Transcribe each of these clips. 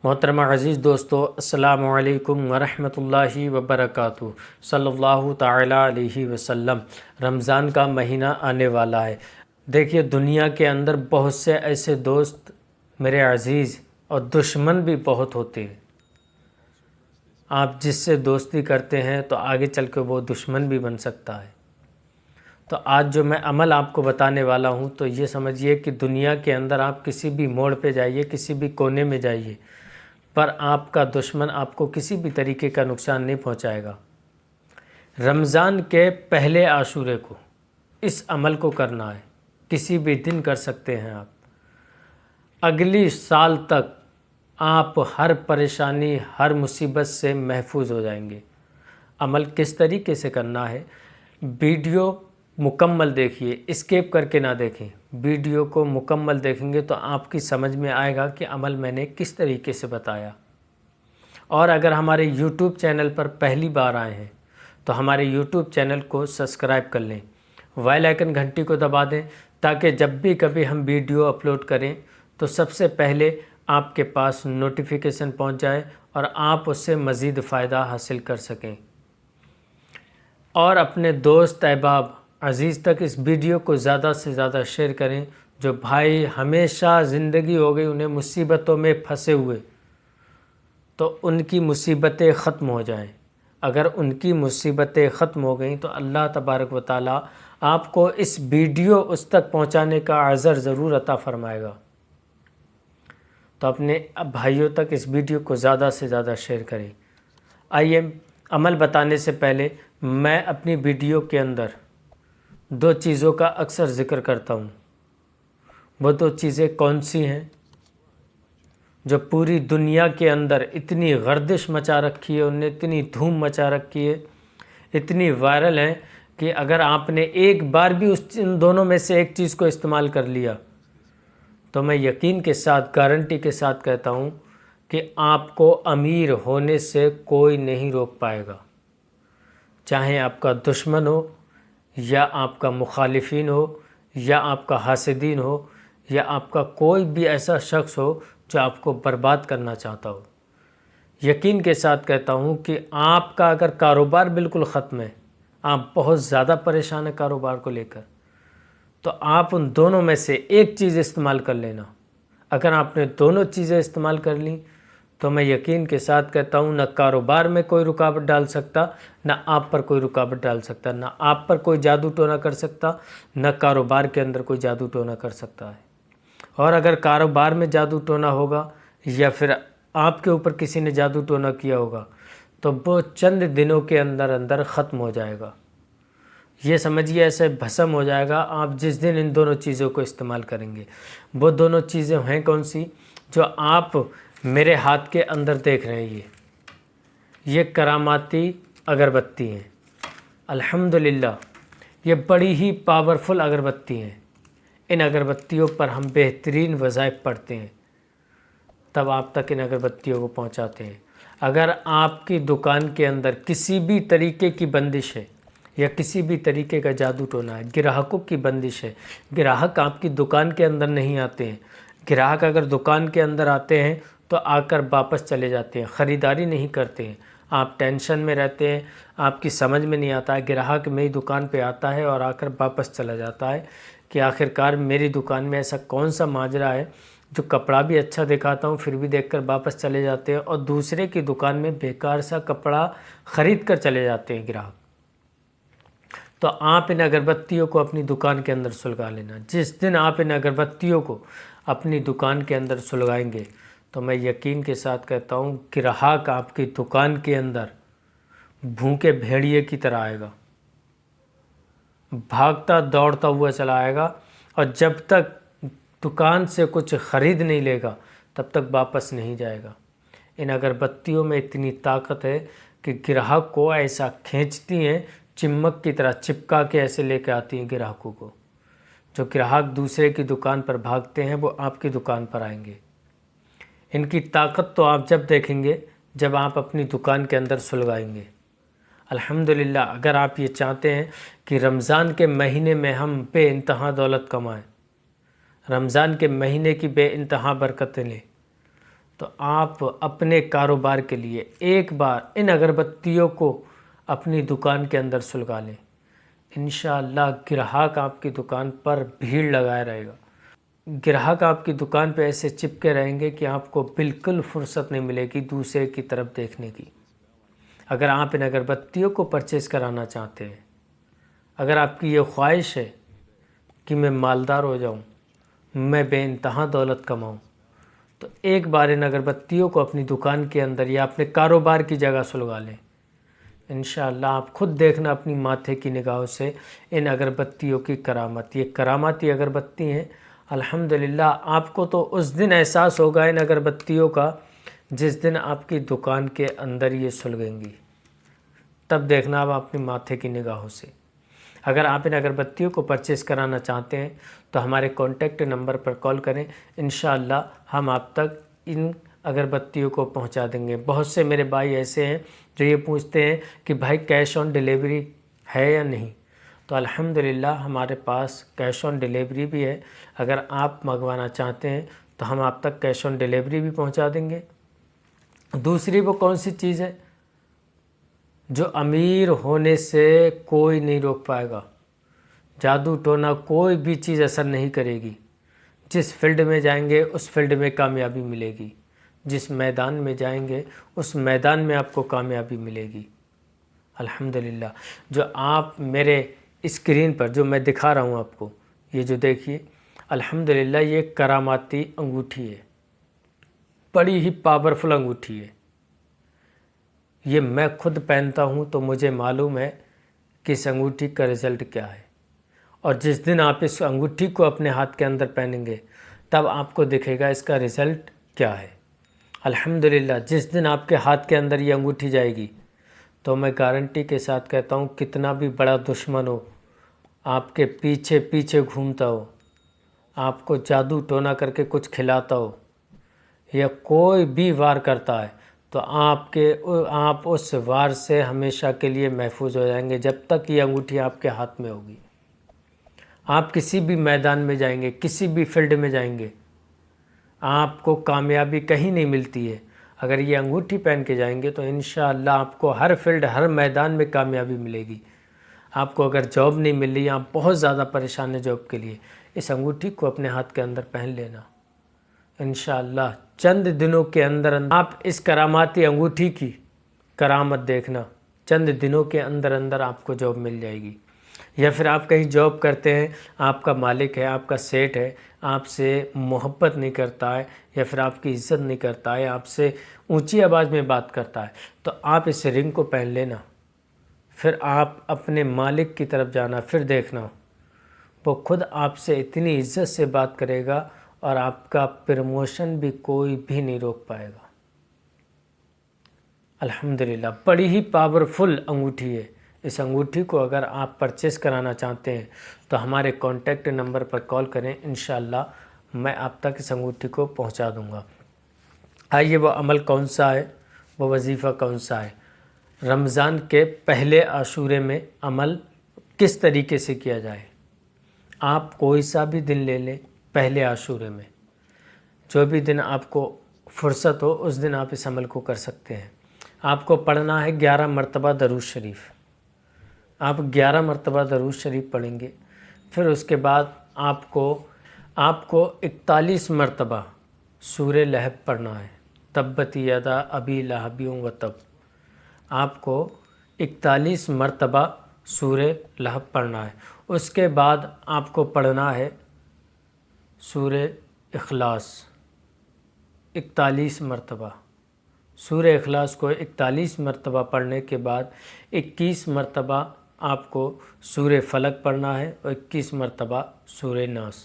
محترم عزیز دوستو، السلام علیکم ورحمۃ اللہ وبرکاتہ۔ صلی اللہ تعالیٰ علیہ وسلم۔ رمضان کا مہینہ آنے والا ہے۔ دیکھیے، دنیا کے اندر بہت سے ایسے دوست میرے عزیز اور دشمن بھی بہت ہوتے ہیں۔ آپ جس سے دوستی کرتے ہیں تو آگے چل کے وہ دشمن بھی بن سکتا ہے۔ تو آج جو میں عمل آپ کو بتانے والا ہوں تو یہ سمجھیے کہ دنیا کے اندر آپ کسی بھی موڑ پہ جائیے، کسی بھی کونے میں جائیے، پر آپ کا دشمن آپ کو کسی بھی طریقے کا نقصان نہیں پہنچائے گا۔ رمضان کے پہلے عاشورے کو اس عمل کو کرنا ہے، کسی بھی دن کر سکتے ہیں آپ۔ اگلی سال تک آپ ہر پریشانی، ہر مصیبت سے محفوظ ہو جائیں گے۔ عمل کس طریقے سے کرنا ہے، ویڈیو مکمل دیکھیے، اسکیپ کر کے نہ دیکھیں۔ ویڈیو کو مکمل دیکھیں گے تو آپ کی سمجھ میں آئے گا کہ عمل میں نے کس طریقے سے بتایا۔ اور اگر ہمارے یوٹیوب چینل پر پہلی بار آئے ہیں تو ہمارے یوٹیوب چینل کو سبسکرائب کر لیں، بیل آئیکن گھنٹی کو دبا دیں تاکہ جب بھی کبھی ہم ویڈیو اپلوڈ کریں تو سب سے پہلے آپ کے پاس نوٹیفیکیشن پہنچ جائے اور آپ اس سے مزید فائدہ حاصل کر سکیں۔ اور اپنے دوست احباب عزیز تک اس ویڈیو کو زیادہ سے زیادہ شیئر کریں۔ جو بھائی ہمیشہ زندگی ہو گئی انہیں مصیبتوں میں پھنسے ہوئے، تو ان کی مصیبتیں ختم ہو جائیں۔ اگر ان کی مصیبتیں ختم ہو گئیں تو اللہ تبارک و تعالیٰ آپ کو اس ویڈیو اس تک پہنچانے کا عذر ضرور عطا فرمائے گا۔ تو اپنے بھائیوں تک اس ویڈیو کو زیادہ سے زیادہ شیئر کریں۔ آئیے عمل بتانے سے پہلے میں اپنی ویڈیو کے اندر دو چیزوں کا اکثر ذکر کرتا ہوں۔ وہ دو چیزیں کون سی ہیں جو پوری دنیا کے اندر اتنی گردش مچا رکھی ہے، انہیں اتنی دھوم مچا رکھی ہے، اتنی وائرل ہیں کہ اگر آپ نے ایک بار بھی ان دونوں میں سے ایک چیز کو استعمال کر لیا تو میں یقین کے ساتھ، گارنٹی کے ساتھ کہتا ہوں کہ آپ کو امیر ہونے سے کوئی نہیں روک پائے گا۔ چاہے آپ کا دشمن ہو یا آپ کا مخالفین ہو یا آپ کا حاسدین ہو یا آپ کا کوئی بھی ایسا شخص ہو جو آپ کو برباد کرنا چاہتا ہو۔ یقین کے ساتھ کہتا ہوں کہ آپ کا اگر کاروبار بالکل ختم ہے، آپ بہت زیادہ پریشان ہیں کاروبار کو لے کر، تو آپ ان دونوں میں سے ایک چیز استعمال کر لینا۔ اگر آپ نے دونوں چیزیں استعمال کر لیں تو میں یقین کے ساتھ کہتا ہوں نہ کاروبار میں کوئی رکاوٹ ڈال سکتا، نہ آپ پر کوئی رکاوٹ ڈال سکتا، نہ آپ پر کوئی جادو ٹونا کر سکتا، نہ کاروبار کے اندر کوئی جادو ٹونا کر سکتا ہے۔ اور اگر کاروبار میں جادو ٹونا ہوگا یا پھر آپ کے اوپر کسی نے جادو ٹونا کیا ہوگا تو وہ چند دنوں کے اندر اندر ختم ہو جائے گا۔ یہ سمجھیے ایسے بھسم ہو جائے گا آپ جس دن ان دونوں چیزوں کو استعمال کریں گے۔ وہ دونوں چیزیں ہیں کون سی؟ جو آپ میرے ہاتھ کے اندر دیکھ رہے ہیں، یہ کراماتی اگربتی ہیں۔ الحمدللہ یہ بڑی ہی پاورفل اگربتی ہیں۔ ان اگربتیوں پر ہم بہترین وظائف پڑھتے ہیں، تب آپ تک ان اگربتیوں کو پہنچاتے ہیں۔ اگر آپ کی دکان کے اندر کسی بھی طریقے کی بندش ہے یا کسی بھی طریقے کا جادو ٹونا ہے، گراہکوں کی بندش ہے، گراہک آپ کی دکان کے اندر نہیں آتے ہیں، گراہک اگر دکان کے اندر آتے ہیں تو آ کر واپس چلے جاتے ہیں، خریداری نہیں کرتے ہیں، آپ ٹینشن میں رہتے ہیں، آپ کی سمجھ میں نہیں آتا ہے، گراہک میری دکان پہ آتا ہے اور آ کر واپس چلا جاتا ہے کہ آخرکار میری دکان میں ایسا کون سا ماجرا ہے جو کپڑا بھی اچھا دکھاتا ہوں پھر بھی دیکھ کر واپس چلے جاتے ہیں اور دوسرے کی دکان میں بیکار سا کپڑا خرید کر چلے جاتے ہیں گراہک۔ تو آپ ان اگربتیوں کو اپنی دکان کے اندر سلگا لینا۔ جس دن آپ ان اگربتیوں کو اپنی دکان کے اندر سلگائیں گے تو میں یقین کے ساتھ کہتا ہوں گراہک آپ کی دکان کے اندر بھوکے بھیڑیے کی طرح آئے گا، بھاگتا دوڑتا ہوا چلا آئے گا، اور جب تک دکان سے کچھ خرید نہیں لے گا تب تک واپس نہیں جائے گا۔ ان اگربتیوں میں اتنی طاقت ہے کہ گراہک کو ایسا کھینچتی ہیں، چمک کی طرح چپکا کے ایسے لے کے آتی ہیں گراہکوں کو۔ جو گراہک دوسرے کی دکان پر بھاگتے ہیں وہ آپ کی دکان پر آئیں گے۔ ان کی طاقت تو آپ جب دیکھیں گے جب آپ اپنی دکان کے اندر سلگائیں گے۔ الحمدللہ اگر آپ یہ چاہتے ہیں کہ رمضان کے مہینے میں ہم بے انتہا دولت کمائیں، رمضان کے مہینے کی بے انتہا برکتیں لیں، تو آپ اپنے کاروبار کے لیے ایک بار ان اگربتیوں کو اپنی دکان کے اندر سلگا لیں، انشاءاللہ گراہک آپ کی دکان پر بھیڑ لگائے رہے گا۔ گراہک آپ کی دکان پہ ایسے چپکے رہیں گے کہ آپ کو بالکل فرصت نہیں ملے گی دوسرے کی طرف دیکھنے کی۔ اگر آپ ان اگربتیوں کو پرچیز کرانا چاہتے ہیں، اگر آپ کی یہ خواہش ہے کہ میں مالدار ہو جاؤں، میں بے انتہا دولت کماؤں، تو ایک بار ان اگربتیوں کو اپنی دکان کے اندر یا اپنے کاروبار کی جگہ سلگا لیں۔ انشاءاللہ آپ خود دیکھنا اپنی ماتھے کی نگاہوں سے ان اگربتیوں کی کرامت۔ یہ کراماتی اگربتی ہیں، الحمدللہ آپ کو تو اس دن احساس ہوگا ان اگربتیوں کا جس دن آپ کی دکان کے اندر یہ سلگیں گی، تب دیکھنا آپ اپنی ماتھے کی نگاہوں سے۔ اگر آپ ان اگربتیوں کو پرچیز کرانا چاہتے ہیں تو ہمارے کانٹیکٹ نمبر پر کال کریں، انشاءاللہ ہم آپ تک ان اگربتیوں کو پہنچا دیں گے۔ بہت سے میرے بھائی ایسے ہیں جو یہ پوچھتے ہیں کہ بھائی کیش آن ڈیلیوری ہے یا نہیں، تو الحمدللہ ہمارے پاس کیش آن ڈیلیوری بھی ہے۔ اگر آپ منگوانا چاہتے ہیں تو ہم آپ تک کیش آن ڈیلیوری بھی پہنچا دیں گے۔ دوسری وہ کون سی چیز ہے جو امیر ہونے سے کوئی نہیں روک پائے گا، جادو ٹونا کوئی بھی چیز اثر نہیں کرے گی۔ جس فیلڈ میں جائیں گے اس فیلڈ میں کامیابی ملے گی، جس میدان میں جائیں گے اس میدان میں آپ کو کامیابی ملے گی۔ الحمدللہ جو آپ میرے اسکرین پر جو میں دکھا رہا ہوں آپ کو، یہ جو دیکھیے، الحمدللہ یہ کراماتی انگوٹھی ہے، بڑی ہی پاورفل انگوٹھی ہے۔ یہ میں خود پہنتا ہوں تو مجھے معلوم ہے کہ اس انگوٹھی کا رزلٹ کیا ہے، اور جس دن آپ اس انگوٹھی کو اپنے ہاتھ کے اندر پہنیں گے تب آپ کو دکھے گا اس کا رزلٹ کیا ہے۔ الحمدللہ جس دن آپ کے ہاتھ کے اندر یہ انگوٹھی جائے گی تو میں گارنٹی کے ساتھ کہتا ہوں کتنا بھی بڑا دشمن ہو، آپ کے پیچھے پیچھے گھومتا ہو، آپ کو جادو ٹونا کر کے کچھ کھلاتا ہو یا کوئی بھی وار کرتا ہے، تو آپ اس وار سے ہمیشہ کے لیے محفوظ ہو جائیں گے جب تک یہ انگوٹھی آپ کے ہاتھ میں ہوگی۔ آپ کسی بھی میدان میں جائیں گے، کسی بھی فیلڈ میں جائیں گے، آپ کو کامیابی کہیں نہیں ملتی ہے۔ اگر یہ انگوٹھی پہن کے جائیں گے تو انشاءاللہ آپ کو ہر فیلڈ، ہر میدان میں کامیابی ملے گی۔ آپ کو اگر جاب نہیں مل رہی، آپ بہت زیادہ پریشان ہیں جاب کے لیے، اس انگوٹھی کو اپنے ہاتھ کے اندر پہن لینا، انشاءاللہ چند دنوں کے اندر آپ اس کراماتی انگوٹھی کی کرامت دیکھنا، چند دنوں کے اندر اندر آپ کو جاب مل جائے گی۔ یا پھر آپ کہیں جاب کرتے ہیں، آپ کا مالک ہے، آپ کا سیٹ ہے، آپ سے محبت نہیں کرتا ہے یا پھر آپ کی عزت نہیں کرتا ہے، آپ سے اونچی آواز میں بات کرتا ہے، تو آپ اس رنگ کو پہن لینا، پھر آپ اپنے مالک کی طرف جانا، پھر دیکھنا وہ خود آپ سے اتنی عزت سے بات کرے گا اور آپ کا پروموشن بھی کوئی بھی نہیں روک پائے گا۔ الحمدللہ بڑی ہی پاورفل انگوٹھی ہے۔ اس انگوٹھی کو اگر آپ پرچیز کرانا چاہتے ہیں تو ہمارے کانٹیکٹ نمبر پر کال کریں، انشاءاللہ میں آپ تک اس انگوٹھی کو پہنچا دوں گا۔ آئیے وہ عمل کون سا ہے، وہ وظیفہ کون سا ہے، رمضان کے پہلے عاشورے میں عمل کس طریقے سے کیا جائے۔ آپ کوئی سا بھی دن لے لیں پہلے عاشورے میں، جو بھی دن آپ کو فرصت ہو اس دن آپ اس عمل کو کر سکتے ہیں۔ آپ کو پڑھنا ہے 11 مرتبہ درود شریف۔ آپ 11 مرتبہ درود شریف پڑھیں گے، پھر اس کے بعد آپ کو 41 مرتبہ سورہ لہب پڑھنا ہے، تبت یدا ابی لہب وتب۔ آپ کو 41 مرتبہ سورہ لہب پڑھنا ہے۔ اس کے بعد آپ کو پڑھنا ہے سورہ اخلاص 41 مرتبہ۔ سورہ اخلاص کو 41 مرتبہ پڑھنے کے بعد 21 مرتبہ آپ کو سورہ فلق پڑھنا ہے اور 21 مرتبہ سورہ ناس۔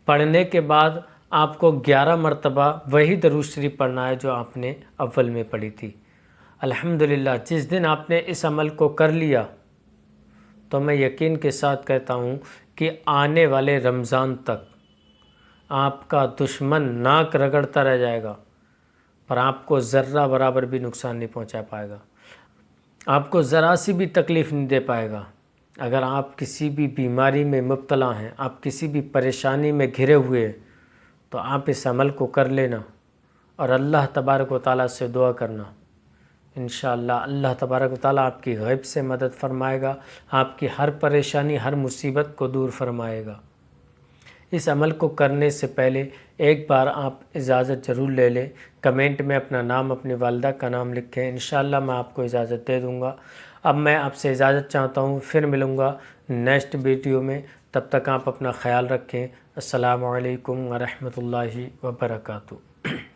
پڑھنے کے بعد آپ کو 11 مرتبہ وہی درود شریف پڑھنا ہے جو آپ نے اول میں پڑھی تھی۔ الحمدللہ جس دن آپ نے اس عمل کو کر لیا تو میں یقین کے ساتھ کہتا ہوں کہ آنے والے رمضان تک آپ کا دشمن ناک رگڑتا رہ جائے گا اور آپ کو ذرہ برابر بھی نقصان نہیں پہنچا پائے گا، آپ کو ذرا سی بھی تکلیف نہیں دے پائے گا۔ اگر آپ کسی بھی بیماری میں مبتلا ہیں، آپ کسی بھی پریشانی میں گھرے ہوئے ہیں، تو آپ اس عمل کو کر لینا اور اللہ تبارک و تعالیٰ سے دعا کرنا، انشاءاللہ اللہ تبارک و تعالیٰ آپ کی غیب سے مدد فرمائے گا، آپ کی ہر پریشانی ہر مصیبت کو دور فرمائے گا۔ اس عمل کو کرنے سے پہلے ایک بار آپ اجازت ضرور لے لیں، کمنٹ میں اپنا نام اپنی والدہ کا نام لکھیں، انشاءاللہ میں آپ کو اجازت دے دوں گا۔ اب میں آپ سے اجازت چاہتا ہوں، پھر ملوں گا نیکسٹ ویڈیو میں، تب تک آپ اپنا خیال رکھیں۔ السلام علیکم ورحمۃ اللہ وبرکاتہ۔